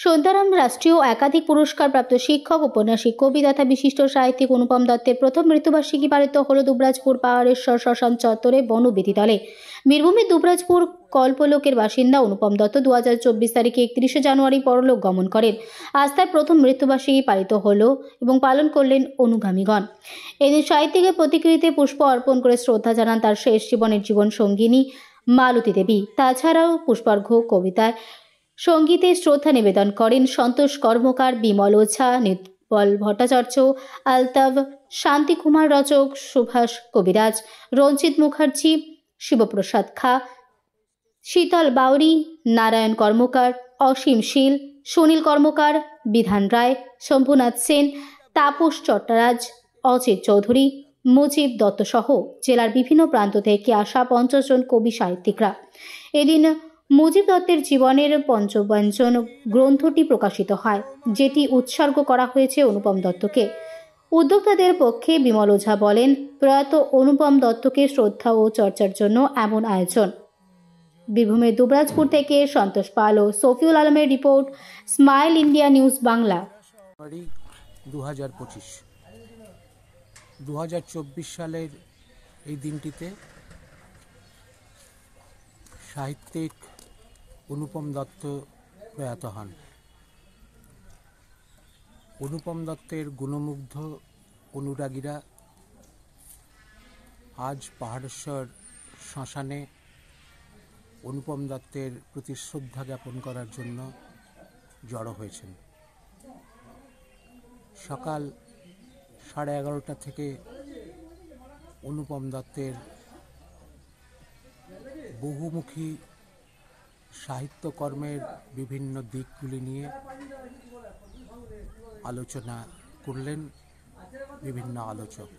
সন্ধ্যারাম রাষ্ট্রীয় একাধিক পুরস্কারপ্রাপ্ত শিক্ষক, ঔপন্যাসিক, কবি তথা বিশিষ্ট সাহিত্যিক অনুপম দত্তের প্রথম মৃত্যুবার্ষিকী পালিত হল দুবরাজপুর পাহাড়েশ্বর শ্মশান চত্বরে বনবিধি দলে। বীরভূমের দুবরাজপুর কল্পলোকের বাসিন্দা অনুপম দত্ত 2024 তারিখে 31শে জানুয়ারি পরলোক গমন করেন। আজ তার প্রথম মৃত্যুবার্ষিকী পালিত হল এবং পালন করলেন অনুগামীগণ। এদিন সাহিত্যিকের প্রতিকৃতিতে পুষ্প অর্পণ করে শ্রদ্ধা জানান তার শেষ জীবনের জীবন সঙ্গিনী মালতী দেবী। তাছাড়াও পুষ্পার্ঘ্য, কবিতায়, সঙ্গীতে শ্রদ্ধা নিবেদন করেন সন্তোষ কর্মকার, বিমল ওঝা, নির্মল ভট্টাচার্য, আলতাভ, শান্তি কুমার রচক, সুভাষ কবিরাজ, রঞ্জিত মুখার্জি, শিবপ্রসাদ খা, শীতল বাউরি, নারায়ণ কর্মকার, অসীম শীল, সুনীল কর্মকার, বিধান রায়, শম্ভুনাথ সেন, তাপস চট্টরাজ, অজিত চৌধুরী, মুজিব দত্ত সহ জেলার বিভিন্ন প্রান্ত থেকে আসা 50 জন কবি সাহিত্যিকরা। এদিন মুজিব দত্তের জীবনের পঞ্চব্যঞ্জন গ্রন্থটি প্রকাশিত হয়, যেটি উৎসর্গ করা হয়েছে অনুপম দত্তকে। উদ্যোক্তাদের পক্ষে বিমল ওঝা বলেন, প্রয়াত অনুপম দত্তকে শ্রদ্ধা ও চর্চার জন্য এমন আয়োজন। বীরভূমের দুবরাজপুর থেকে সন্তোষ পাল ও সফিউল আলমের report, smile India news Bangla. 2024 সালের এই দিনটিতে সাহিত্যিক অনুপম দত্ত প্রয়াত হন। অনুপম দত্তের গুণমুগ্ধ অনুরাগীরা আজ পাহাড়েশ্বর শ্মশানে অনুপম দত্তের প্রতি শ্রদ্ধা জ্ঞাপন করার জন্য জড়ো হয়েছেন। সকাল 11:30 থেকে অনুপম দত্তের বহুমুখী সাহিত্যকর্মের বিভিন্ন দিকগুলি নিয়ে আলোচনা করলেন বিভিন্ন আলোচক।